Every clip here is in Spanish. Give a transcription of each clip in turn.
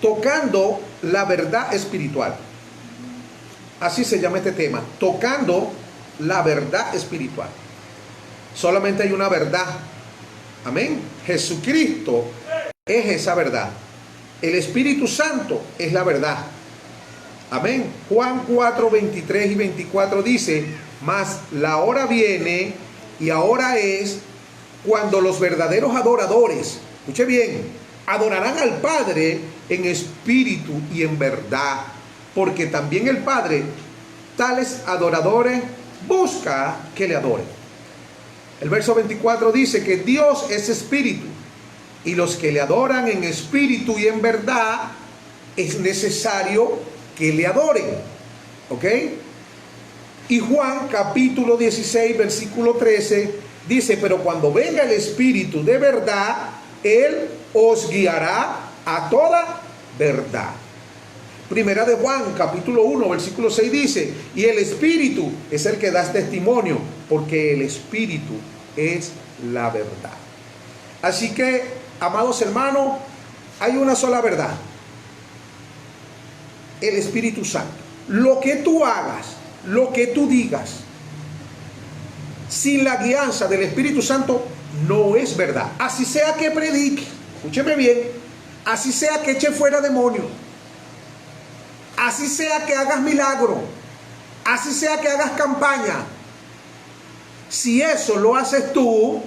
Tocando la verdad espiritual. Así se llama este tema, tocando la verdad espiritual. Solamente hay una verdad. Amén. Jesucristo es esa verdad. El Espíritu Santo es la verdad. Amén. Juan 4, 23 y 24 dice: mas la hora viene y ahora es cuando los verdaderos adoradores, escuche bien, adorarán al Padre en espíritu y en verdad, porque también el Padre tales adoradores busca que le adoren. El verso 24 dice que Dios es espíritu, y los que le adoran en espíritu y en verdad es necesario que le adoren. ¿Ok? Y Juan capítulo 16 versículo 13 dice: pero cuando venga el Espíritu de verdad, Él os guiará a toda verdad. Primera de Juan capítulo 1 versículo 6 dice: y el Espíritu es el que da testimonio, porque el Espíritu es la verdad. Así que, amados hermanos, hay una sola verdad: el Espíritu Santo. Lo que tú hagas, lo que tú digas, sin la guianza del Espíritu Santo, no es verdad. Así sea que predique, escúcheme bien, así sea que eche fuera demonios, así sea que hagas milagro, así sea que hagas campaña, si eso lo haces tú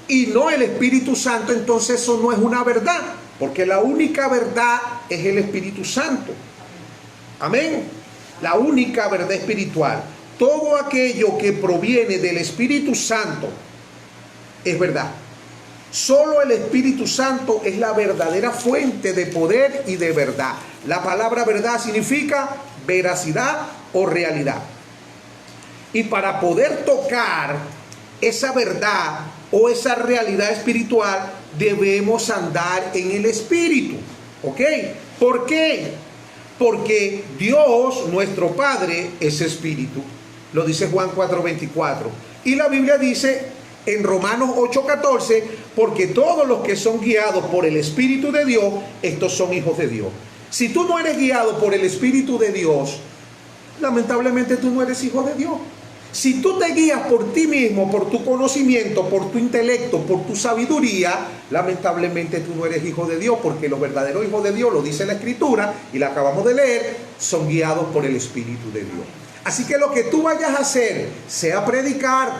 y no el Espíritu Santo, entonces eso no es una verdad, porque la única verdad es el Espíritu Santo. Amén. La única verdad espiritual. Todo aquello que proviene del Espíritu Santo es verdad. Solo el Espíritu Santo es la verdadera fuente de poder y de verdad. La palabra verdad significa veracidad o realidad. Y para poder tocar esa verdad o esa realidad espiritual, debemos andar en el Espíritu. ¿Ok? ¿Por qué? Porque Dios, nuestro Padre, es Espíritu. Lo dice Juan 4:24. Y la Biblia dice en Romanos 8:14: porque todos los que son guiados por el Espíritu de Dios, estos son hijos de Dios. Si tú no eres guiado por el Espíritu de Dios, lamentablemente tú no eres hijo de Dios. Si tú te guías por ti mismo, por tu conocimiento, por tu intelecto, por tu sabiduría, lamentablemente tú no eres hijo de Dios, porque los verdaderos hijos de Dios, lo dice la Escritura, y la acabamos de leer, son guiados por el Espíritu de Dios. Así que lo que tú vayas a hacer, sea predicar,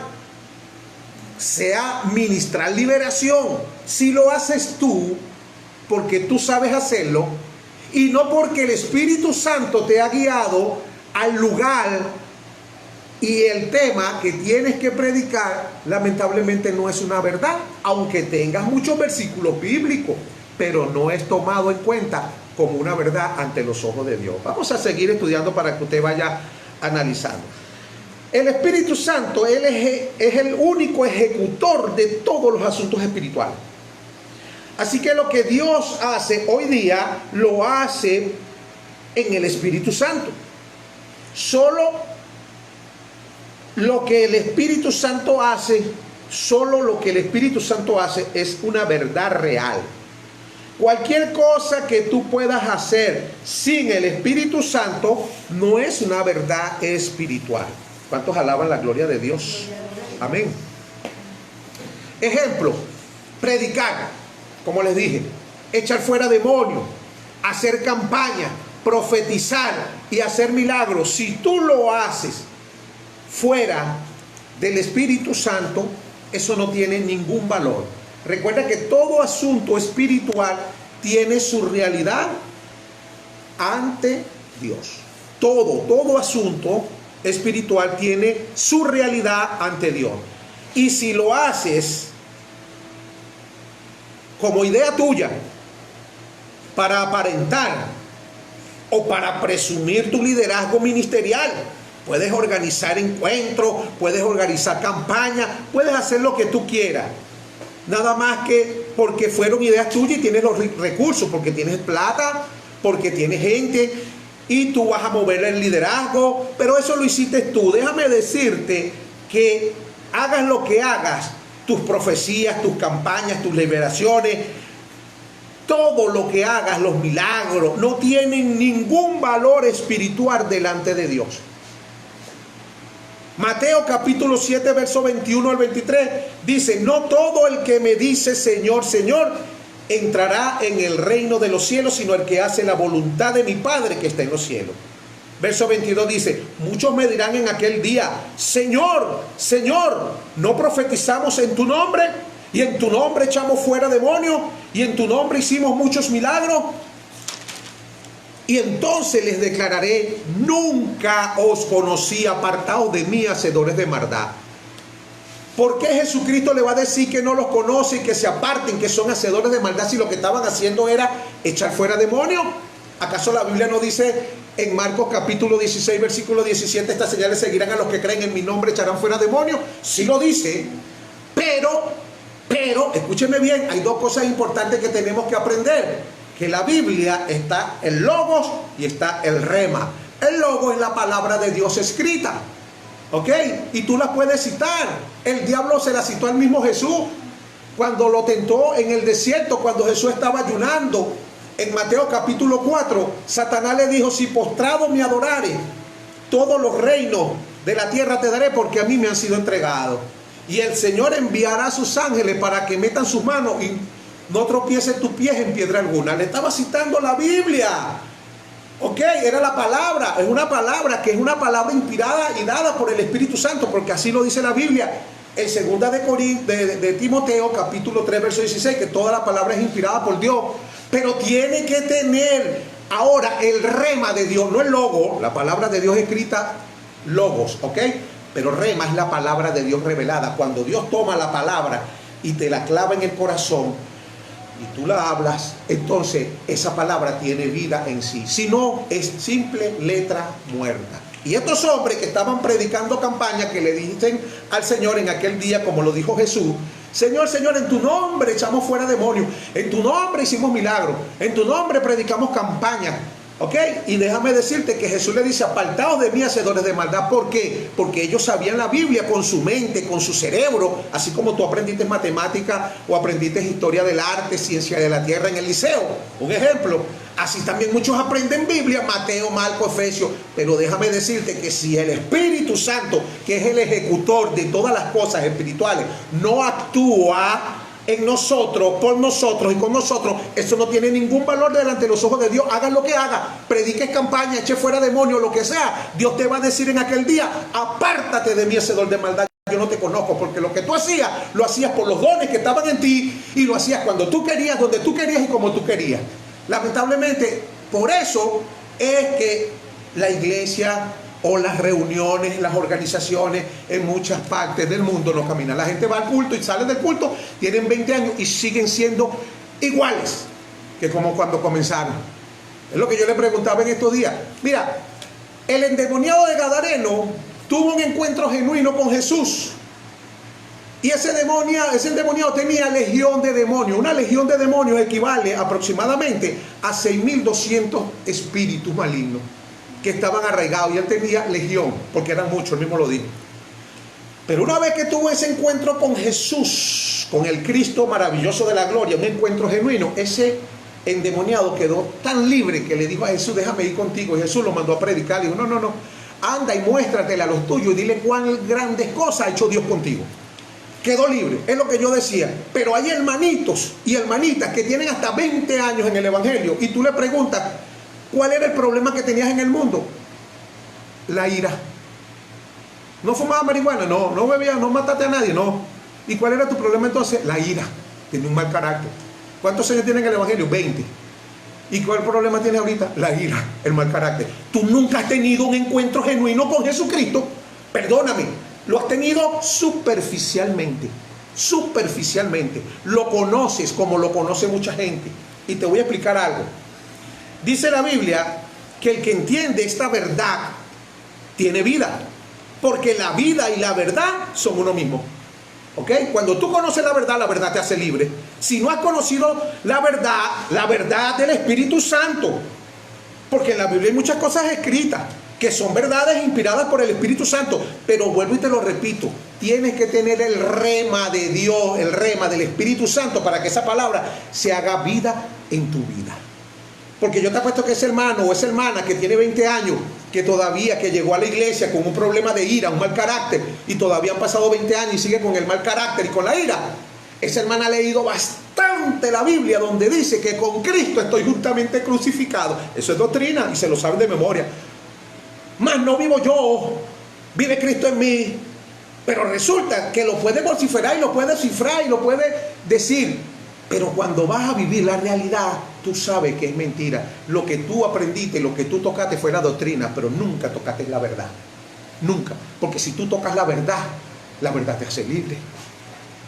sea ministrar liberación, si lo haces tú, porque tú sabes hacerlo, y no porque el Espíritu Santo te ha guiado al lugar y el tema que tienes que predicar, lamentablemente no es una verdad, aunque tengas muchos versículos bíblicos, pero no es tomado en cuenta como una verdad ante los ojos de Dios. Vamos a seguir estudiando para que usted vaya analizando. El Espíritu Santo, Él es el único ejecutor de todos los asuntos espirituales. Así que lo que Dios hace hoy día, lo hace en el Espíritu Santo. Solo lo que el Espíritu Santo hace, solo lo que el Espíritu Santo hace es una verdad real. Cualquier cosa que tú puedas hacer sin el Espíritu Santo no es una verdad espiritual. ¿Cuántos alaban la gloria de Dios? Amén. Ejemplo, predicar, como les dije, echar fuera demonios, hacer campaña, profetizar y hacer milagros. Si tú lo haces fuera del Espíritu Santo, eso no tiene ningún valor. Recuerda que todo asunto espiritual tiene su realidad ante Dios. Todo asunto espiritual tiene su realidad ante Dios. Y si lo haces como idea tuya, para aparentar o para presumir tu liderazgo ministerial, puedes organizar encuentros, puedes organizar campañas, puedes hacer lo que tú quieras. Nada más que porque fueron ideas tuyas y tienes los recursos, porque tienes plata, porque tienes gente y tú vas a mover el liderazgo, pero eso lo hiciste tú. Déjame decirte que hagas lo que hagas, tus profecías, tus campañas, tus liberaciones, todo lo que hagas, los milagros, no tienen ningún valor espiritual delante de Dios. Mateo capítulo 7, verso 21 al 23, dice: no todo el que me dice Señor, Señor, entrará en el reino de los cielos, sino el que hace la voluntad de mi Padre que está en los cielos. Verso 22 dice: muchos me dirán en aquel día, Señor, Señor, ¿no profetizamos en tu nombre? Y en tu nombre echamos fuera demonios, y en tu nombre hicimos muchos milagros. Y entonces les declararé: nunca os conocí, apartaos de mí, hacedores de maldad. ¿Por qué Jesucristo le va a decir que no los conoce y que se aparten, que son hacedores de maldad, si lo que estaban haciendo era echar fuera demonios? ¿Acaso la Biblia no dice en Marcos capítulo 16, versículo 17, estas señales seguirán a los que creen en mi nombre, echarán fuera demonios? Sí lo dice, pero, escúcheme bien, hay dos cosas importantes que tenemos que aprender. Que la Biblia está el Logos y está el Rema. El Logos es la palabra de Dios escrita, ¿ok? Y tú la puedes citar. El diablo se la citó al mismo Jesús cuando lo tentó en el desierto, cuando Jesús estaba ayunando. En Mateo capítulo 4, Satanás le dijo: si postrado me adorares, todos los reinos de la tierra te daré, porque a mí me han sido entregados. Y el Señor enviará a sus ángeles para que metan sus manos y no tropiece tus pies en piedra alguna. Le estaba citando la Biblia. Ok, era la palabra. Es una palabra que es una palabra inspirada y dada por el Espíritu Santo, porque así lo dice la Biblia. En segunda de Timoteo, capítulo 3, verso 16, que toda la palabra es inspirada por Dios. Pero tiene que tener ahora el rema de Dios, no el logo. La palabra de Dios escrita, logos, ok. Pero rema es la palabra de Dios revelada. Cuando Dios toma la palabra y te la clava en el corazón, y tú la hablas, entonces esa palabra tiene vida en sí. Si no, es simple letra muerta. Y estos hombres que estaban predicando campaña, que le dicen al Señor en aquel día, como lo dijo Jesús: Señor, Señor, en tu nombre echamos fuera demonios, en tu nombre hicimos milagros, en tu nombre predicamos campaña. ¿Ok? Y déjame decirte que Jesús le dice: apartaos de mí, hacedores de maldad. ¿Por qué? Porque ellos sabían la Biblia con su mente, con su cerebro, así como tú aprendiste matemática o aprendiste historia del arte, ciencia de la tierra en el liceo. Un ejemplo. Así también muchos aprenden Biblia, Mateo, Marcos, Efesios. Pero déjame decirte que si el Espíritu Santo, que es el ejecutor de todas las cosas espirituales, no actúa en nosotros, por nosotros y con nosotros, eso no tiene ningún valor delante de los ojos de Dios. Hagas lo que hagas, prediques campaña, eche fuera demonios, lo que sea, Dios te va a decir en aquel día: apártate de mí, hacedor de maldad, yo no te conozco, porque lo que tú hacías, lo hacías por los dones que estaban en ti, y lo hacías cuando tú querías, donde tú querías y como tú querías. Lamentablemente, por eso es que la iglesia o las reuniones, las organizaciones en muchas partes del mundo no caminan. La gente va al culto y sale del culto, tienen 20 años y siguen siendo iguales que como cuando comenzaron. Es lo que yo le preguntaba en estos días. Mira, el endemoniado de Gadareno tuvo un encuentro genuino con Jesús. Y ese endemoniado tenía legión de demonios. Una legión de demonios equivale aproximadamente a 6.200 espíritus malignos que estaban arraigados, y él tenía legión, porque eran muchos, él mismo lo dijo. Pero una vez que tuvo ese encuentro con Jesús, con el Cristo maravilloso de la gloria, un encuentro genuino, ese endemoniado quedó tan libre que le dijo a Jesús: déjame ir contigo. Y Jesús lo mandó a predicar. Le dijo: no, anda y muéstratele a los tuyos y dile cuán grandes cosas ha hecho Dios contigo. Quedó libre, es lo que yo decía. Pero hay hermanitos y hermanitas que tienen hasta 20 años en el evangelio, y tú le preguntas: ¿cuál era el problema que tenías en el mundo? La ira. No fumaba marihuana, no bebía, no mataste a nadie, no. ¿Y cuál era tu problema entonces? La ira. Tenía un mal carácter. ¿Cuántos años tienes en el evangelio? 20. ¿Y cuál problema tienes ahorita? La ira, el mal carácter. Tú nunca has tenido un encuentro genuino con Jesucristo. Perdóname, lo has tenido superficialmente. Superficialmente. Lo conoces como lo conoce mucha gente. Y te voy a explicar algo. Dice la Biblia que el que entiende esta verdad tiene vida, porque la vida y la verdad son uno mismo. ¿Ok? Cuando tú conoces la verdad te hace libre. Si no has conocido la verdad del Espíritu Santo, porque en la Biblia hay muchas cosas escritas, que son verdades inspiradas por el Espíritu Santo, pero vuelvo y te lo repito, tienes que tener el rema de Dios, el rema del Espíritu Santo para que esa palabra se haga vida en tu vida. Porque yo te apuesto que ese hermano o esa hermana que tiene 20 años, que todavía, que llegó a la iglesia con un problema de ira, un mal carácter, y todavía han pasado 20 años y sigue con el mal carácter y con la ira, esa hermana ha leído bastante la Biblia, donde dice que con Cristo estoy juntamente crucificado. Eso es doctrina y se lo saben de memoria. Mas no vivo yo, vive Cristo en mí. Pero resulta que lo puede vociferar y lo puede cifrar y lo puede decir, pero cuando vas a vivir la realidad, tú sabes que es mentira. Lo que tú aprendiste, lo que tú tocaste fue la doctrina, pero nunca tocaste la verdad. Nunca. Porque si tú tocas la verdad te hace libre.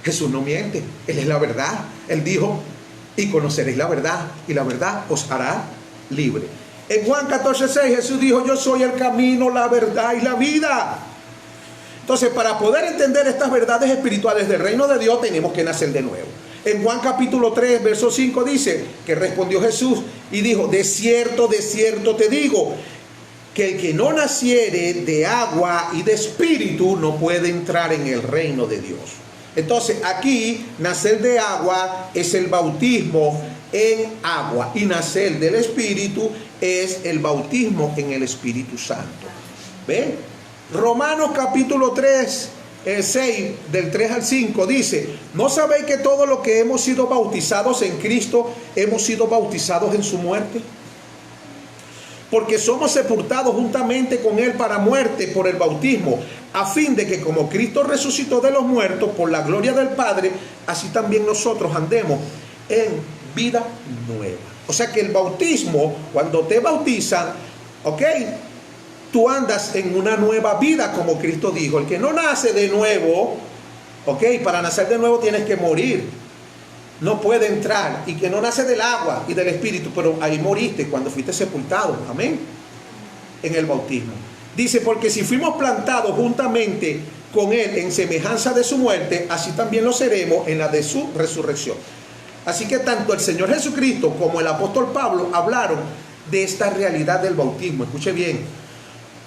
Jesús no miente, Él es la verdad. Él dijo, y conoceréis la verdad, y la verdad os hará libre. En Juan 14:6 Jesús dijo, yo soy el camino, la verdad y la vida. Entonces, para poder entender estas verdades espirituales del reino de Dios, tenemos que nacer de nuevo. En Juan capítulo 3, verso 5 dice que respondió Jesús y dijo, de cierto te digo, que el que no naciere de agua y de espíritu no puede entrar en el reino de Dios. Entonces, aquí, nacer de agua es el bautismo en agua y nacer del espíritu es el bautismo en el Espíritu Santo. ¿Ven? Romanos capítulo 3, 6, del 3 al 5 dice, ¿no sabéis que todos los que hemos sido bautizados en Cristo hemos sido bautizados en su muerte? Porque somos sepultados juntamente con Él para muerte por el bautismo, a fin de que como Cristo resucitó de los muertos por la gloria del Padre, así también nosotros andemos en vida nueva. O sea que el bautismo, cuando te bautizan, ¿ok?, tú andas en una nueva vida, como Cristo dijo. El que no nace de nuevo, ¿ok?, para nacer de nuevo tienes que morir. No puede entrar. Y que no nace del agua y del espíritu, pero ahí moriste cuando fuiste sepultado. Amén. En el bautismo. Dice, porque si fuimos plantados juntamente con Él en semejanza de su muerte, así también lo seremos en la de su resurrección. Así que tanto el Señor Jesucristo como el apóstol Pablo hablaron de esta realidad del bautismo. Escuche bien.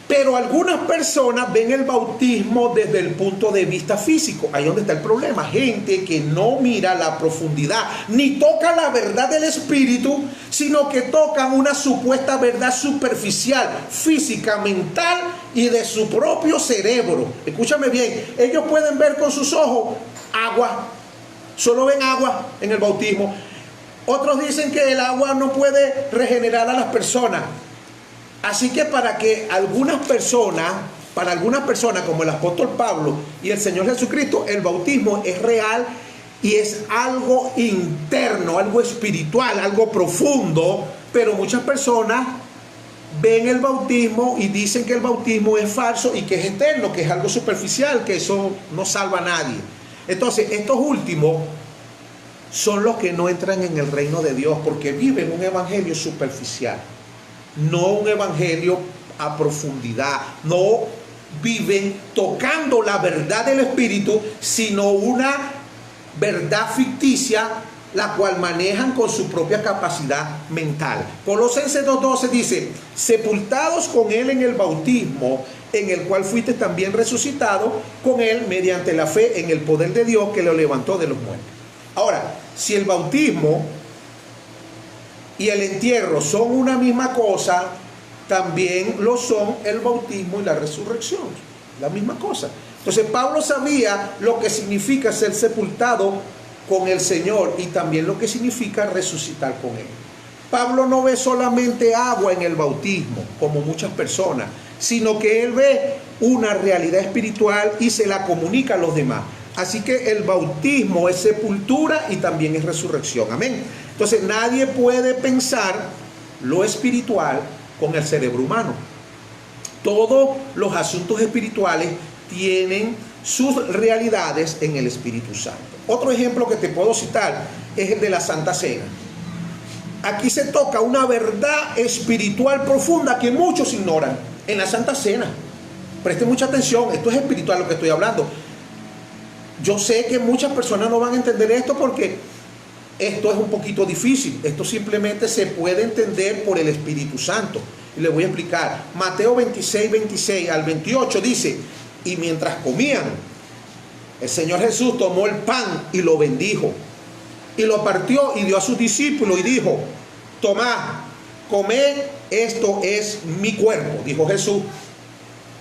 Pero algunas personas ven el bautismo desde el punto de vista físico. Ahí es donde está el problema. Gente que no mira la profundidad, ni toca la verdad del Espíritu, sino que tocan una supuesta verdad superficial, física, mental y de su propio cerebro. Escúchame bien. Ellos pueden ver con sus ojos agua. Solo ven agua en el bautismo. Otros dicen que el agua no puede regenerar a las personas. Así que para algunas personas como el apóstol Pablo y el Señor Jesucristo, el bautismo es real y es algo interno, algo espiritual, algo profundo, pero muchas personas ven el bautismo y dicen que el bautismo es falso y que es eterno, que es algo superficial, que eso no salva a nadie. Entonces, estos últimos son los que no entran en el reino de Dios porque viven un evangelio superficial. No un evangelio a profundidad, no viven tocando la verdad del Espíritu, sino una verdad ficticia, la cual manejan con su propia capacidad mental. Colosenses 2:12 dice, sepultados con Él en el bautismo, en el cual fuiste también resucitado con Él mediante la fe en el poder de Dios que lo levantó de los muertos. Ahora, si el bautismo y el entierro son una misma cosa, también lo son el bautismo y la resurrección, la misma cosa. Entonces Pablo sabía lo que significa ser sepultado con el Señor y también lo que significa resucitar con Él. Pablo no ve solamente agua en el bautismo, como muchas personas, sino que él ve una realidad espiritual y se la comunica a los demás. Así que el bautismo es sepultura y también es resurrección. Amén. Entonces nadie puede pensar lo espiritual con el cerebro humano. Todos los asuntos espirituales tienen sus realidades en el Espíritu Santo. Otro ejemplo que te puedo citar es el de la Santa Cena. Aquí se toca una verdad espiritual profunda que muchos ignoran en la Santa Cena. Preste mucha atención, esto es espiritual lo que estoy hablando. Yo sé que muchas personas no van a entender esto porque esto es un poquito difícil. Esto simplemente se puede entender por el Espíritu Santo. Y le voy a explicar. Mateo 26, 26 al 28 dice: y mientras comían, el Señor Jesús tomó el pan y lo bendijo, y lo partió y dio a sus discípulos y dijo: tomad, comed, esto es mi cuerpo. Dijo Jesús.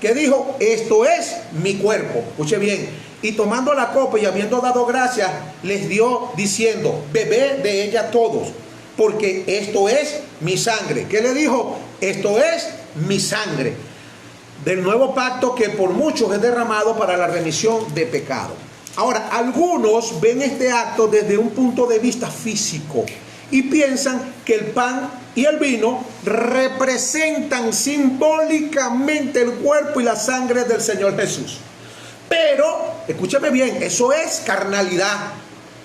¿Qué dijo? Esto es mi cuerpo. Escuche bien. Y tomando la copa y habiendo dado gracias, les dio diciendo: bebed de ella todos, porque esto es mi sangre. ¿Qué le dijo? Esto es mi sangre del nuevo pacto, que por muchos es derramado para la remisión de pecado. Ahora, algunos ven este acto desde un punto de vista físico y piensan que el pan y el vino representan simbólicamente el cuerpo y la sangre del Señor Jesús. Pero, escúchame bien, eso es carnalidad.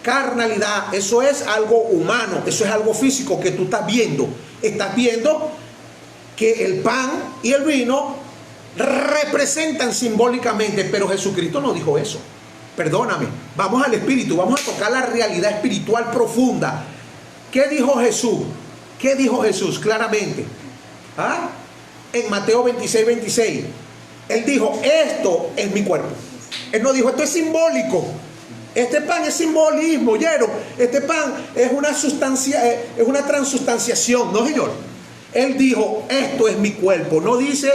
Carnalidad, eso es algo humano, eso es algo físico que tú estás viendo. Estás viendo que el pan y el vino representan simbólicamente, pero Jesucristo no dijo eso. Perdóname, vamos al espíritu, vamos a tocar la realidad espiritual profunda. ¿Qué dijo Jesús? ¿Qué dijo Jesús claramente? ¿Ah? En Mateo 26, 26. Él dijo: esto es mi cuerpo. Él no dijo: esto es simbólico. Este pan es simbolismo, ¿oyeron? Este pan es una sustancia, es una transustanciación. No, señor. Él dijo: esto es mi cuerpo. No dice: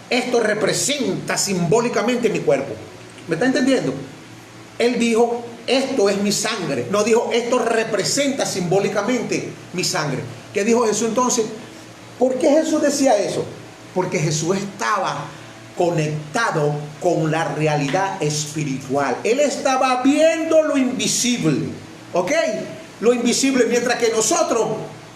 esto representa simbólicamente mi cuerpo. ¿Me está entendiendo? Él dijo: esto es mi sangre. No dijo: esto representa simbólicamente mi sangre. ¿Qué dijo Jesús entonces? ¿Por qué Jesús decía eso? Porque Jesús estaba conectado con la realidad espiritual. Él estaba viendo lo invisible. ¿Ok? Lo invisible, mientras que nosotros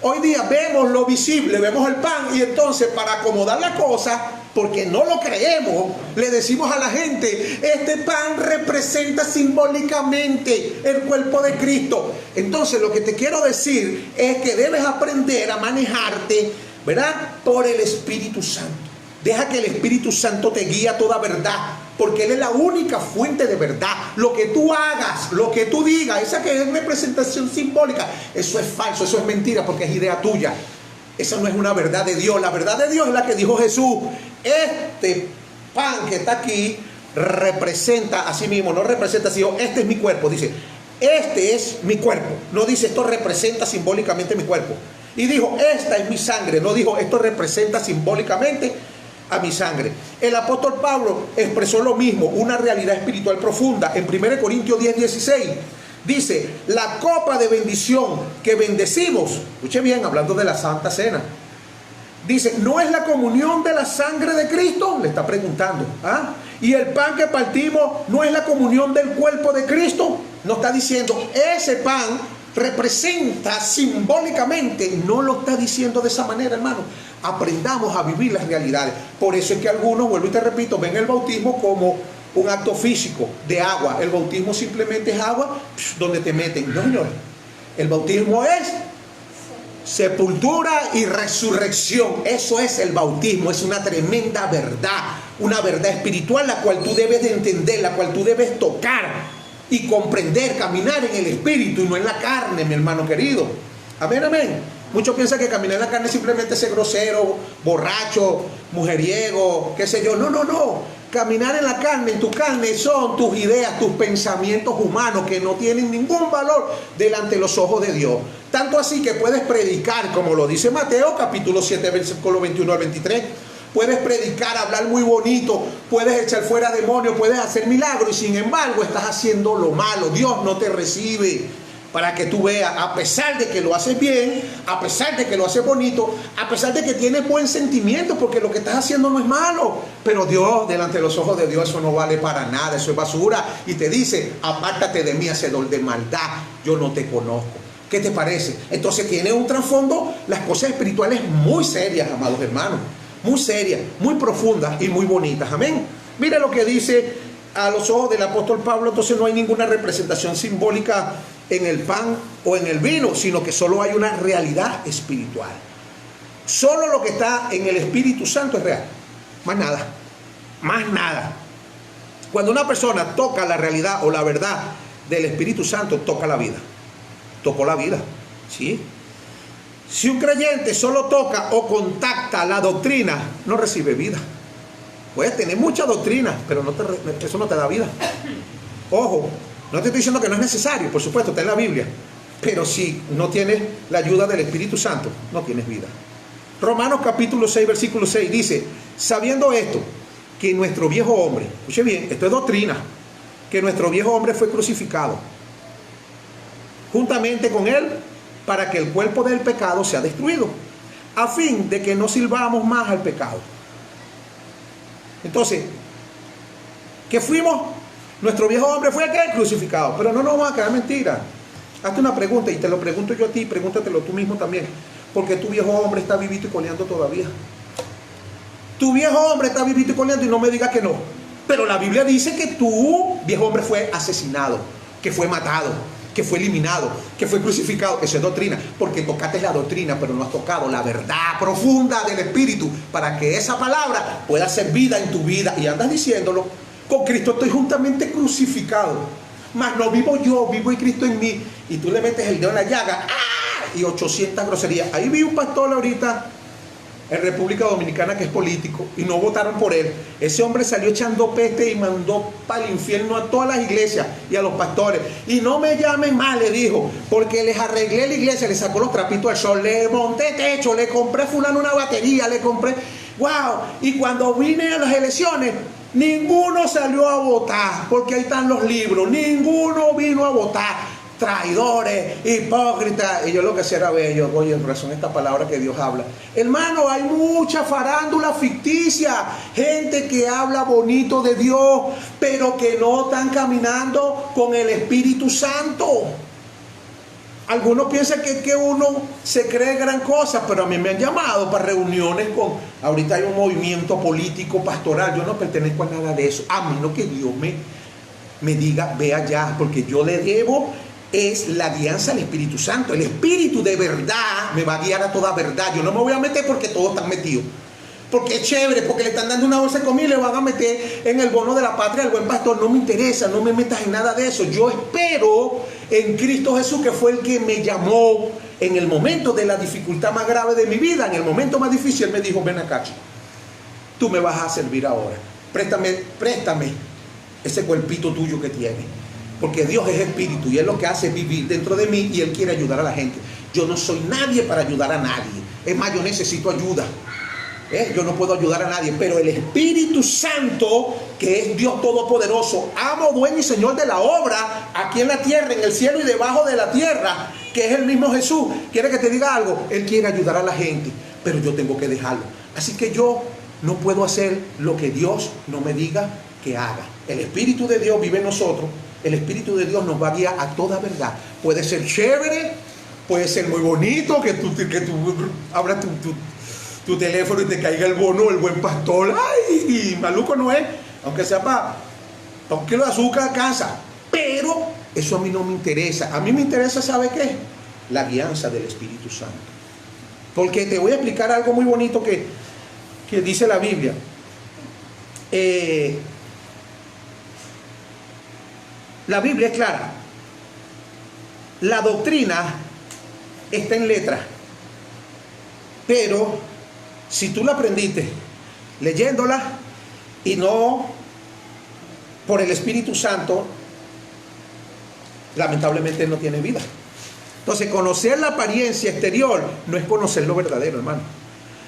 hoy día vemos lo visible, vemos el pan, y entonces para acomodar la cosa, porque no lo creemos, le decimos a la gente: este pan representa simbólicamente el cuerpo de Cristo. Entonces lo que te quiero decir es que debes aprender a manejarte, ¿verdad?, por el Espíritu Santo. Deja que el Espíritu Santo te guíe a toda verdad, porque Él es la única fuente de verdad. Lo que tú hagas, lo que tú digas, esa que es representación simbólica, eso es falso, eso es mentira, porque es idea tuya. Esa no es una verdad de Dios. La verdad de Dios es la que dijo Jesús: este pan que está aquí representa a sí mismo, no representa así: este es mi cuerpo. Dice: este es mi cuerpo. No dice: esto representa simbólicamente mi cuerpo. Y dijo: esta es mi sangre. No dijo: esto representa simbólicamente a mi sangre. El apóstol Pablo expresó lo mismo, una realidad espiritual profunda, en 1 Corintios 10, 16. Dice: la copa de bendición que bendecimos, escuche bien, hablando de la Santa Cena, dice: ¿no es la comunión de la sangre de Cristo? Le está preguntando. ¿Ah? Y el pan que partimos, ¿no es la comunión del cuerpo de Cristo? No está diciendo: ese pan representa simbólicamente. No lo está diciendo de esa manera, hermano. Aprendamos a vivir las realidades. Por eso es que algunos, vuelvo y te repito, ven el bautismo como un acto físico de agua. El bautismo simplemente es agua donde te meten. No, señor. El bautismo es sepultura y resurrección. Eso es el bautismo. Es una tremenda verdad, una verdad espiritual, la cual tú debes de entender, la cual tú debes tocar y comprender, caminar en el espíritu y no en la carne, mi hermano querido. Amén, amén. Muchos piensan que caminar en la carne es simplemente ser grosero, borracho, mujeriego, qué sé yo. No, no, no. Caminar en la carne, en tu carne, son tus ideas, tus pensamientos humanos que no tienen ningún valor delante de los ojos de Dios. Tanto así que puedes predicar, como lo dice Mateo, capítulo 7, versículo 21 al 23. Puedes predicar, hablar muy bonito, puedes echar fuera demonios, puedes hacer milagros, y sin embargo estás haciendo lo malo. Dios no te recibe. Para que tú veas, a pesar de que lo haces bien, a pesar de que lo haces bonito, a pesar de que tienes buen sentimiento, porque lo que estás haciendo no es malo, pero Dios, delante de los ojos de Dios, eso no vale para nada, eso es basura. Y te dice: apártate de mí, hacedor de maldad, yo no te conozco. ¿Qué te parece? Entonces tiene un trasfondo, las cosas espirituales muy serias, amados hermanos, muy serias, muy profundas y muy bonitas. Amén. Mira lo que dice a los ojos del apóstol Pablo. Entonces no hay ninguna representación simbólica en el pan o en el vino, sino que solo hay una realidad espiritual. Solo lo que está en el Espíritu Santo es real. Más nada. Más nada. Cuando una persona toca la realidad o la verdad del Espíritu Santo, toca la vida. Tocó la vida. ¿Sí? Si un creyente solo toca o contacta la doctrina, no recibe vida. Puedes tener mucha doctrina, pero eso no te da vida. Ojo, no te estoy diciendo que no es necesario, por supuesto, está en la Biblia. Pero si no tienes la ayuda del Espíritu Santo, no tienes vida. Romanos capítulo 6, versículo 6 dice, sabiendo esto, que nuestro viejo hombre, escuche bien, esto es doctrina, que nuestro viejo hombre fue crucificado juntamente con él para que el cuerpo del pecado sea destruido, a fin de que no sirvamos más al pecado. Entonces, ¿qué fuimos? Nuestro viejo hombre fue crucificado, pero no nos vamos a quedar mentira. Hazte una pregunta y te lo pregunto yo a ti, pregúntatelo tú mismo también. Porque tu viejo hombre está vivito y coleando todavía. Tu viejo hombre está vivito y coleando y no me digas que no. Pero la Biblia dice que tu viejo hombre fue asesinado, que fue matado, que fue eliminado, que fue crucificado. Eso es doctrina, porque tocaste la doctrina, pero no has tocado la verdad profunda del Espíritu para que esa palabra pueda ser vida en tu vida. Y andas diciéndolo, con Cristo estoy juntamente crucificado. Mas no vivo yo, vivo y Cristo en mí. Y tú le metes el dedo en la llaga, ¡ah! Y 800 groserías. Ahí vi un pastor ahorita en República Dominicana que es político y no votaron por él. Ese hombre salió echando peste y mandó para el infierno a todas las iglesias y a los pastores. Y no me llamen más, le dijo, porque les arreglé la iglesia, le sacó los trapitos al sol, le monté techo, le compré fulano una batería, le compré, wow. Y cuando vine a las elecciones, ninguno salió a votar, porque ahí están los libros, ninguno vino a votar. Traidores, hipócritas. Y yo lo que hacía era bello, oye, en razón esta palabra que Dios habla. Hermano, hay mucha farándula ficticia, gente que habla bonito de Dios, pero que no están caminando con el Espíritu Santo. Algunos piensan que uno se cree gran cosa, pero a mí me han llamado para reuniones con, ahorita hay un movimiento político, pastoral, yo no pertenezco a nada de eso, a menos que Dios me diga, ve allá, porque yo le debo es la guianza al Espíritu Santo. El Espíritu de verdad me va a guiar a toda verdad. Yo no me voy a meter porque todos están metidos, porque es chévere, porque le están dando una bolsa de comida y le van a meter en el bono de la patria al buen pastor. No me interesa, no me metas en nada de eso. Yo espero en Cristo Jesús, que fue el que me llamó en el momento de la dificultad más grave de mi vida. En el momento más difícil me dijo, ven acá, tú me vas a servir ahora, préstame ese cuerpito tuyo que tienes, porque Dios es espíritu y Él lo que hace es vivir dentro de mí y Él quiere ayudar a la gente. Yo no soy nadie para ayudar a nadie. Es más, yo necesito ayuda. Yo no puedo ayudar a nadie, pero el Espíritu Santo, que es Dios Todopoderoso, amo, dueño y Señor de la obra, aquí en la tierra, en el cielo y debajo de la tierra, que es el mismo Jesús, quiere que te diga algo. Él quiere ayudar a la gente, pero yo tengo que dejarlo. Así que yo no puedo hacer lo que Dios no me diga que haga. El Espíritu de Dios vive en nosotros. El Espíritu de Dios nos va a guiar a toda verdad. Puede ser chévere, puede ser muy bonito, que tú abras tu teléfono y te caiga el bono, el buen pastor. ¡Ay! Maluco no es, aunque sea para un kilo de azúcar a casa. Pero eso a mí no me interesa. A mí me interesa, ¿sabe qué? La guianza del Espíritu Santo. Porque te voy a explicar algo muy bonito que dice la Biblia. La Biblia es clara. La doctrina está en letra, pero si tú la aprendiste leyéndola y no por el Espíritu Santo, lamentablemente no tiene vida. Entonces, conocer la apariencia exterior no es conocer lo verdadero, hermano.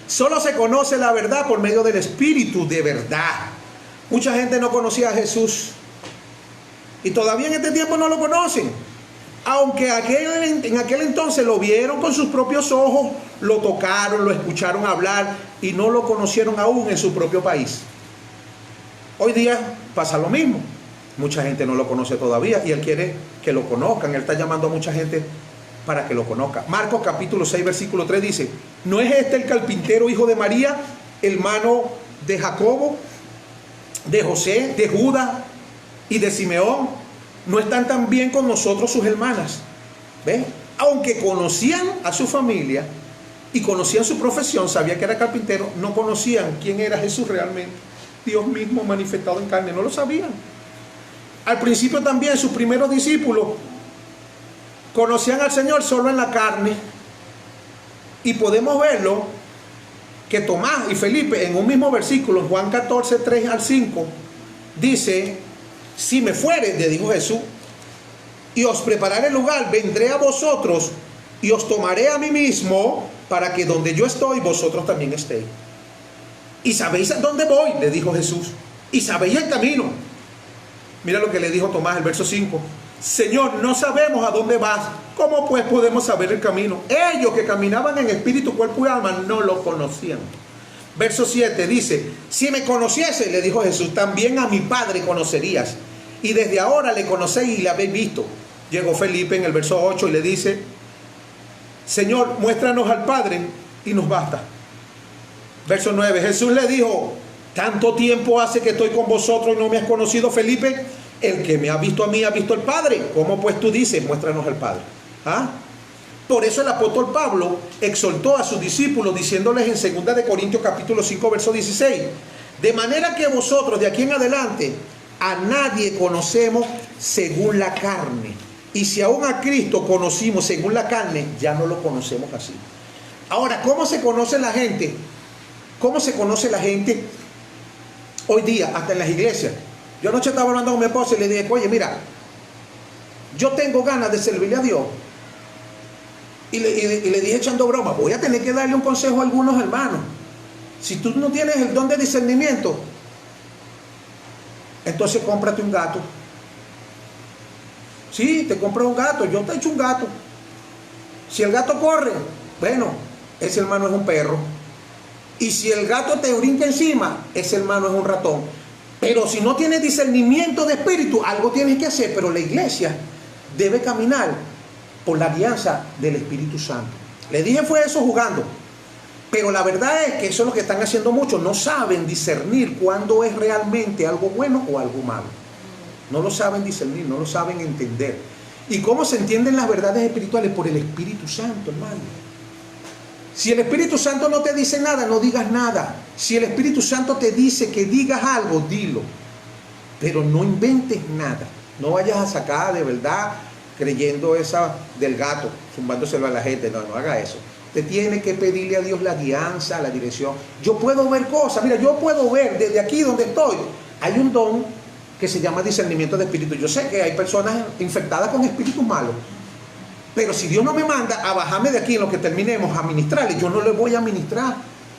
Solo se conoce la verdad por medio del Espíritu de verdad. Mucha gente no conocía a Jesús y todavía en este tiempo no lo conocen, aunque en aquel entonces lo vieron con sus propios ojos, lo tocaron, lo escucharon hablar y no lo conocieron aún en su propio país. Hoy día pasa lo mismo. Mucha gente no lo conoce todavía y Él quiere que lo conozcan. Él está llamando a mucha gente para que lo conozca. Marcos capítulo 6 versículo 3 dice: ¿no es este el carpintero, hijo de María, hermano de Jacobo, de José, de Judas y de Simeón? ¿No están también con nosotros sus hermanas? ¿Ves? Aunque conocían a su familia y conocían su profesión, sabían que era carpintero, no conocían quién era Jesús realmente. Dios mismo manifestado en carne, no lo sabían. Al principio también sus primeros discípulos conocían al Señor solo en la carne, Y podemos verlo que Tomás y Felipe en un mismo versículo, en Juan 14, 3 al 5, dice: si me fuere, le dijo Jesús, y os prepararé lugar, vendré a vosotros y os tomaré a mí mismo, para que donde yo estoy, vosotros también estéis. ¿Y sabéis a dónde voy?, le dijo Jesús. ¿Y sabéis el camino? Mira lo que le dijo Tomás, el verso 5. Señor, no sabemos a dónde vas. ¿Cómo pues podemos saber el camino? Ellos que caminaban en espíritu, cuerpo y alma no lo conocían. Verso 7 dice: si me conociese, le dijo Jesús, también a mi Padre conocerías. Y desde ahora le conocéis y le habéis visto. Llegó Felipe en el verso 8 y le dice: Señor, muéstranos al Padre y nos basta. Verso 9, Jesús le dijo: tanto tiempo hace que estoy con vosotros y no me has conocido, Felipe. El que me ha visto a mí ha visto al Padre. ¿Cómo pues tú dices, muéstranos al Padre? ¿Ah? Por eso el apóstol Pablo exhortó a sus discípulos diciéndoles en 2 Corintios capítulo 5 verso 16: de manera que vosotros de aquí en adelante a nadie conocemos según la carne. Y si aún a Cristo conocimos según la carne, ya no lo conocemos así. Ahora, ¿cómo se conoce la gente? ¿Cómo se conoce la gente hoy día, hasta en las iglesias? Yo anoche estaba hablando con mi esposa y le dije: oye, mira, yo tengo ganas de servirle a Dios. Y le dije echando broma: voy a tener que darle un consejo a algunos hermanos. Si tú no tienes el don de discernimiento, entonces cómprate un gato. Sí, te compras un gato. Yo te he hecho un gato. Si el gato corre, bueno, ese hermano es un perro. Y si el gato te brinca encima, ese hermano es un ratón. Pero si no tienes discernimiento de espíritu, algo tienes que hacer. Pero la iglesia debe caminar por la alianza del Espíritu Santo. Le dije fue eso jugando. Pero la verdad es que eso es lo que están haciendo muchos. No saben discernir cuándo es realmente algo bueno o algo malo. No lo saben discernir, no lo saben entender. ¿Y cómo se entienden las verdades espirituales? Por el Espíritu Santo, hermano. Si el Espíritu Santo no te dice nada, no digas nada. Si el Espíritu Santo te dice que digas algo, dilo. Pero no inventes nada. No vayas a sacar de verdad creyendo esa del gato, zumbándoselo a la gente. No, no haga eso. Te tiene que pedirle a Dios la guianza, la dirección. Yo puedo ver cosas. Mira, yo puedo ver desde aquí donde estoy. Hay un don que se llama discernimiento de espíritu. Yo sé que hay personas infectadas con espíritus malos. Pero si Dios no me manda a bajarme de aquí en lo que terminemos a ministrarle, yo no le voy a ministrar.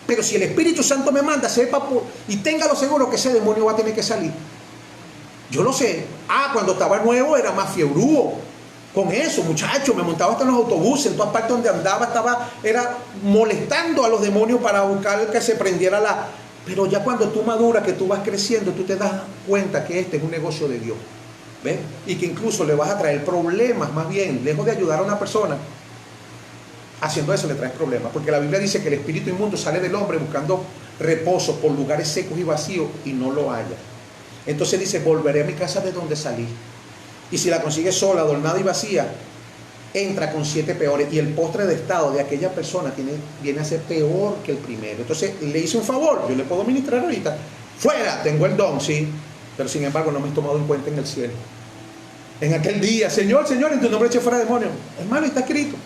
Pero si el Espíritu Santo me manda, sepa y téngalo seguro que ese demonio va a tener que salir. Yo lo sé. Cuando estaba nuevo era más fiebrúo. Con eso, muchacho, me montaba hasta en los autobuses, en todas partes donde andaba, era molestando a los demonios para buscar que se prendiera la... Pero ya cuando tú maduras, que tú vas creciendo, tú te das cuenta que este es un negocio de Dios. ¿Ves? Y que incluso le vas a traer problemas, más bien, lejos de ayudar a una persona, haciendo eso le traes problemas. Porque la Biblia dice que el espíritu inmundo sale del hombre buscando reposo por lugares secos y vacíos y no lo halla. Entonces dice: volveré a mi casa de donde salí. Y si la consigues sola, adornada y vacía, entra con 7 peores. Y el postre de estado de aquella persona viene a ser peor que el primero. Entonces le hice un favor, yo le puedo ministrar ahorita. Fuera, tengo el don, sí. Pero sin embargo no me he tomado en cuenta en el cielo. En aquel día: Señor, Señor, en tu nombre eché fuera demonios. Hermano, está escrito: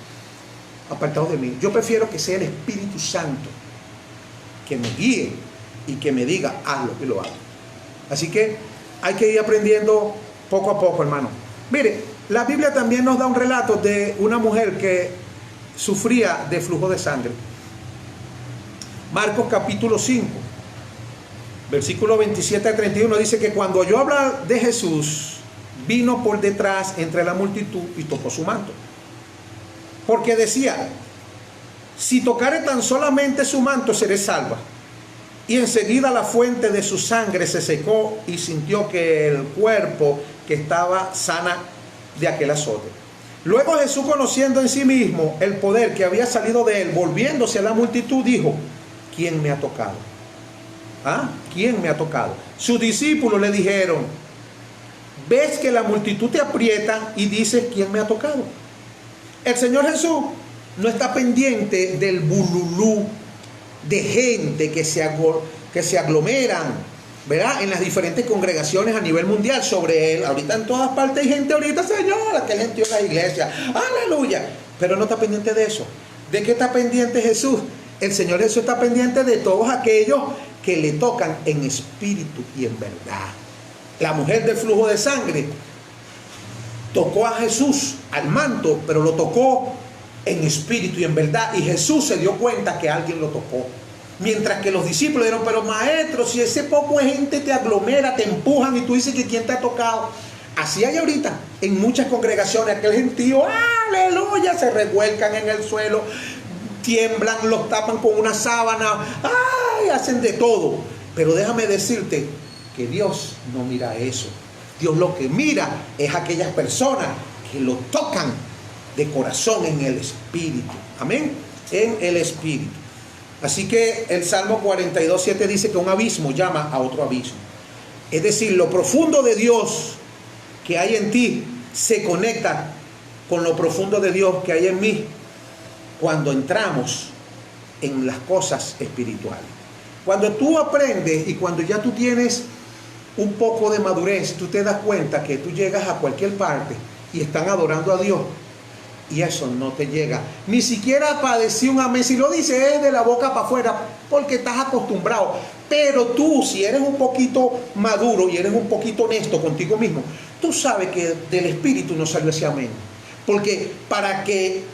apartados de mí. Yo prefiero que sea el Espíritu Santo que me guíe y que me diga: hazlo, y lo hago. Así que hay que ir aprendiendo poco a poco, hermano. Mire, la Biblia también nos da un relato de una mujer que sufría de flujo de sangre. Marcos capítulo 5. Versículo 27 al 31 dice que cuando oyó hablar de Jesús, vino por detrás entre la multitud y tocó su manto. Porque decía: si tocare tan solamente su manto, seré salva. Y enseguida la fuente de su sangre se secó y sintió que el cuerpo que estaba sana de aquel azote. Luego Jesús, conociendo en sí mismo el poder que había salido de él, volviéndose a la multitud, dijo: ¿quién me ha tocado? ¿Quién me ha tocado? Sus discípulos le dijeron: ves que la multitud te aprieta y dices: ¿quién me ha tocado? El Señor Jesús no está pendiente del bululú de gente que se aglomeran, ¿verdad?, en las diferentes congregaciones a nivel mundial sobre él. Ahorita en todas partes hay gente ahorita: Señor, aquel gente en la iglesia, aleluya. Pero no está pendiente de eso. ¿De qué está pendiente Jesús? El Señor Jesús está pendiente de todos aquellos que le tocan en espíritu y en verdad. La mujer del flujo de sangre tocó a Jesús, al manto, pero lo tocó en espíritu y en verdad. Y Jesús se dio cuenta que alguien lo tocó. Mientras que los discípulos dijeron, pero maestro, si ese poco de gente te aglomera, te empujan y tú dices que quién te ha tocado. Así hay ahorita en muchas congregaciones, aquel gentío, aleluya, se revuelcan en el suelo, tiemblan, los tapan con una sábana, ¡ay! Hacen de todo. Pero déjame decirte que Dios no mira eso. Dios lo que mira es aquellas personas que lo tocan de corazón en el espíritu. Amén. En el espíritu. Así que el Salmo 42:7 dice que un abismo llama a otro abismo. Es decir, lo profundo de Dios que hay en ti se conecta con lo profundo de Dios que hay en mí cuando entramos en las cosas espirituales. Cuando tú aprendes y cuando ya tú tienes un poco de madurez, tú te das cuenta que tú llegas a cualquier parte y están adorando a Dios y eso no te llega ni siquiera para decir un amén. Si lo dices es de la boca para afuera porque estás acostumbrado. Pero tú, si eres un poquito maduro y eres un poquito honesto contigo mismo, tú sabes que del espíritu no salió ese amén. Porque para que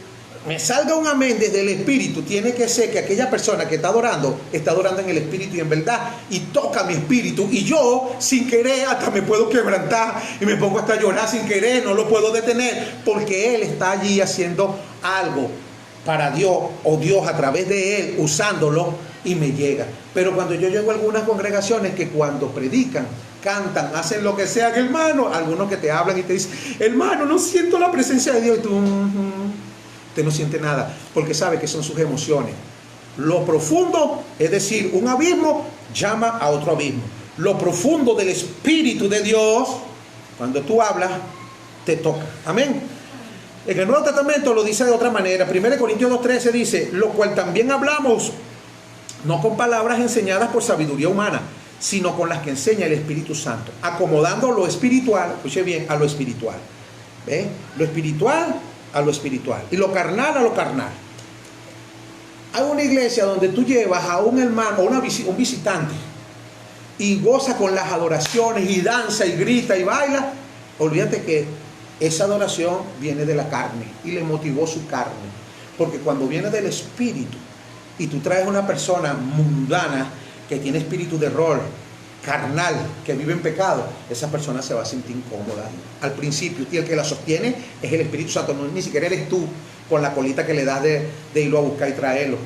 me salga un amén desde el espíritu, tiene que ser que aquella persona que está adorando en el espíritu y en verdad, y toca mi espíritu, y yo sin querer hasta me puedo quebrantar y me pongo hasta a llorar sin querer, no lo puedo detener, porque Él está allí haciendo algo para Dios, o Dios a través de Él usándolo, y me llega. Pero cuando yo llego a algunas congregaciones que cuando predican, cantan, hacen lo que sea, hermano, algunos que te hablan y te dicen, hermano, no siento la presencia de Dios, y tú usted no siente nada, porque sabe que son sus emociones. Lo profundo, es decir, un abismo llama a otro abismo. Lo profundo del Espíritu de Dios, cuando tú hablas, te toca. Amén. En el Nuevo Testamento lo dice de otra manera. 1 Corintios 2:13 dice, lo cual también hablamos, no con palabras enseñadas por sabiduría humana, sino con las que enseña el Espíritu Santo, acomodando lo espiritual, escuche bien, a lo espiritual. ¿Ve? Lo espiritual a lo espiritual y lo carnal a lo carnal. Hay una iglesia donde tú llevas a un hermano, un visitante, y goza con las adoraciones y danza y grita y baila. Olvídate que esa adoración viene de la carne y le motivó su carne, porque cuando viene del espíritu y tú traes una persona mundana que tiene espíritu de error, carnal, que vive en pecado, esa persona se va a sentir incómoda al principio, y el que la sostiene es el Espíritu Santo. No, ni siquiera eres tú con la colita que le das de irlo a buscar y traerlo.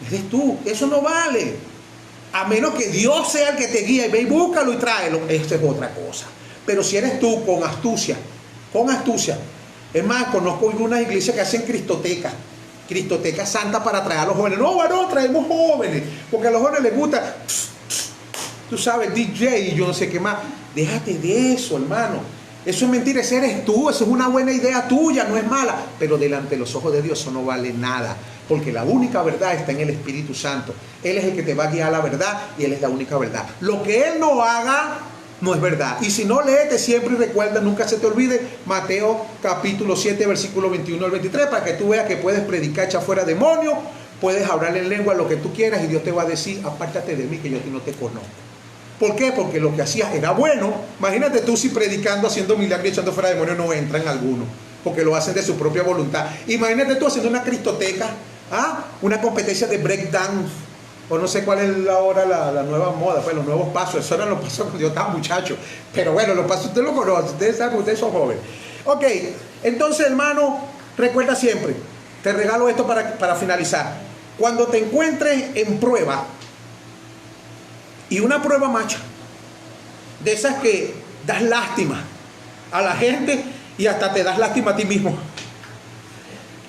Eres tú. Eso no vale, a menos que Dios sea el que te guía y ve y búscalo y tráelo. Eso es otra cosa. Pero si eres tú con astucia, es más, conozco algunas iglesias que hacen cristotecas santas para traer a los jóvenes. No, bueno, traemos jóvenes porque a los jóvenes les gusta, tú sabes, DJ y yo no sé qué más. Déjate de eso, hermano. Eso es mentira, ese eres tú, eso es una buena idea tuya, no es mala. Pero delante de los ojos de Dios eso no vale nada. Porque la única verdad está en el Espíritu Santo. Él es el que te va a guiar a la verdad y Él es la única verdad. Lo que Él no haga no es verdad. Y si no, léete siempre y recuerda, nunca se te olvide, Mateo capítulo 7, versículo 21 al 23, para que tú veas que puedes predicar, echar fuera demonios, puedes hablar en lengua lo que tú quieras y Dios te va a decir, apártate de mí que yo a ti no te conozco. ¿Por qué? Porque lo que hacías era bueno. Imagínate tú si predicando, haciendo milagros y echando fuera demonios no entran algunos, porque lo hacen de su propia voluntad. Imagínate tú haciendo una cristoteca, una competencia de breakdance, o no sé cuál es ahora la nueva moda, pues los nuevos pasos. Eso eran los pasos cuando yo estaba muchacho, pero bueno, los pasos ustedes los conocen, ustedes saben que ustedes son jóvenes. Ok, entonces, hermano, recuerda siempre, te regalo esto para finalizar. Cuando te encuentres en prueba, y una prueba macha, de esas que das lástima a la gente y hasta te das lástima a ti mismo.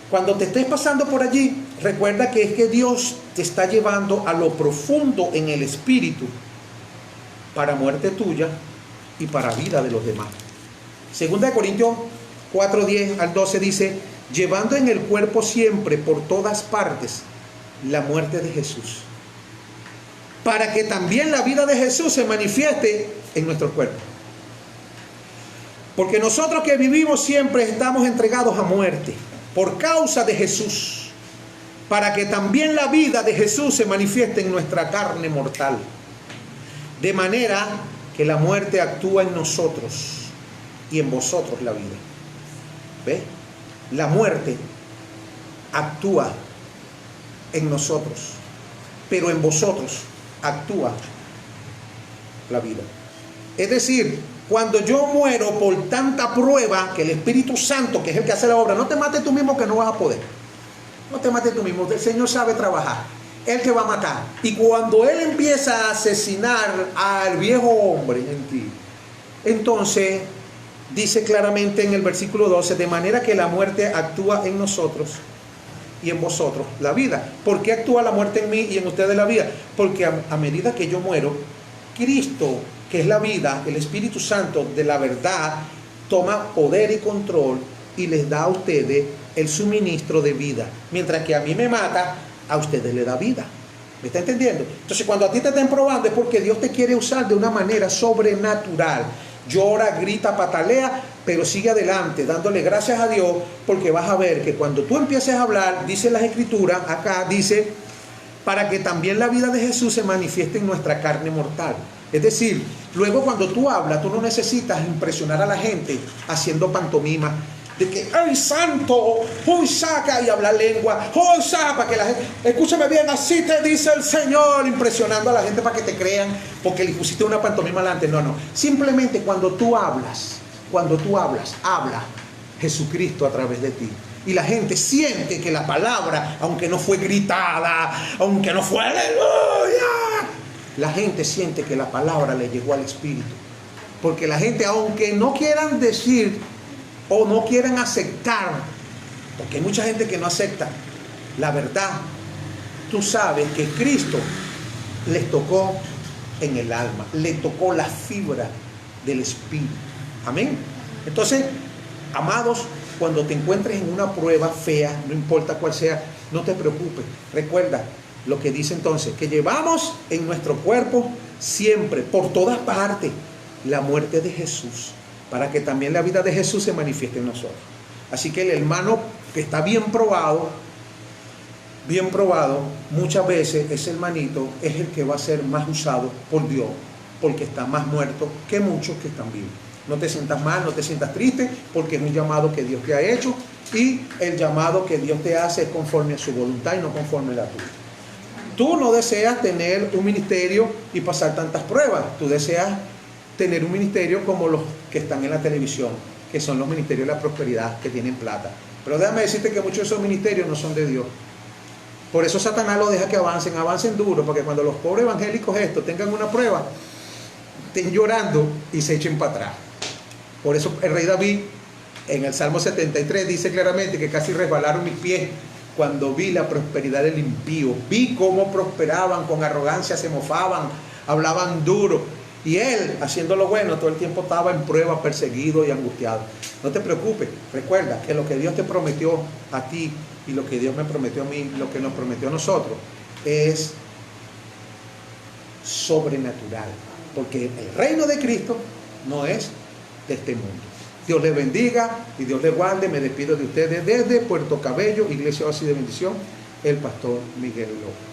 Cuando te estés pasando por allí, recuerda que es que Dios te está llevando a lo profundo en el espíritu para muerte tuya y para vida de los demás. Segunda de Corintios 4:10 al 12 dice, llevando en el cuerpo siempre por todas partes la muerte de Jesús, para que también la vida de Jesús se manifieste en nuestro cuerpo. Porque nosotros que vivimos siempre estamos entregados a muerte por causa de Jesús, para que también la vida de Jesús se manifieste en nuestra carne mortal. De manera que la muerte actúa en nosotros y en vosotros la vida. ¿Ves? La muerte actúa en nosotros, pero en vosotros actúa la vida. Es decir, cuando yo muero por tanta prueba, que el Espíritu Santo, que es el que hace la obra, no te mates tú mismo que no vas a poder. No te mates tú mismo, el Señor sabe trabajar. Él te va a matar. Y cuando Él empieza a asesinar al viejo hombre en ti, entonces dice claramente en el versículo 12, de manera que la muerte actúa en nosotros y en vosotros la vida. ¿Por qué actúa la muerte en mí y en ustedes la vida? Porque a medida que yo muero, Cristo, que es la vida, el Espíritu Santo de la verdad, toma poder y control y les da a ustedes el suministro de vida. Mientras que a mí me mata, a ustedes le da vida. ¿Me está entendiendo? Entonces, cuando a ti te estén probando es porque Dios te quiere usar de una manera sobrenatural. Llora, grita, patalea, pero sigue adelante, dándole gracias a Dios, porque vas a ver que cuando tú empieces a hablar, dice las Escrituras, acá dice, para que también la vida de Jesús se manifieste en nuestra carne mortal. Es decir, luego cuando tú hablas, tú no necesitas impresionar a la gente haciendo pantomima, de que, ¡ay, santo! ¡Uy, saca! Y hablar lengua, ¡oh, saca! Para que la gente, escúchame bien, así te dice el Señor, impresionando a la gente para que te crean, porque le pusiste una pantomima adelante. No, no. Simplemente cuando tú hablas, habla Jesucristo a través de ti. Y la gente siente que la palabra, aunque no fue gritada, aunque no fue aleluya, la gente siente que la palabra le llegó al Espíritu. Porque la gente, aunque no quieran decir o no quieran aceptar, porque hay mucha gente que no acepta la verdad, tú sabes que Cristo les tocó en el alma, le tocó la fibra del Espíritu. Amén. Entonces, amados, cuando te encuentres en una prueba fea, no importa cuál sea, no te preocupes. Recuerda lo que dice entonces, que llevamos en nuestro cuerpo siempre, por todas partes, la muerte de Jesús, para que también la vida de Jesús se manifieste en nosotros. Así que el hermano que está bien probado, muchas veces ese hermanito es el que va a ser más usado por Dios, porque está más muerto que muchos que están vivos. No te sientas mal, no te sientas triste, porque es un llamado que Dios te ha hecho, y el llamado que Dios te hace es conforme a su voluntad y no conforme a la tuya. Tú no deseas tener un ministerio y pasar tantas pruebas. Tú deseas tener un ministerio como los que están en la televisión, que son los ministerios de la prosperidad, que tienen plata. Pero déjame decirte que muchos de esos ministerios no son de Dios. Por eso Satanás los deja que avancen duro, porque cuando los pobres evangélicos estos tengan una prueba, estén llorando y se echen para atrás. Por eso el rey David en el Salmo 73 dice claramente que casi resbalaron mis pies cuando vi la prosperidad del impío. Vi cómo prosperaban, con arrogancia se mofaban, hablaban duro. Y él, haciendo lo bueno, todo el tiempo estaba en prueba, perseguido y angustiado. No te preocupes, recuerda que lo que Dios te prometió a ti y lo que Dios me prometió a mí, lo que nos prometió a nosotros, es sobrenatural. Porque el reino de Cristo no es de este mundo. Dios les bendiga y Dios les guarde. Me despido de ustedes desde Puerto Cabello, Iglesia Oasis de Bendición, el pastor Miguel López.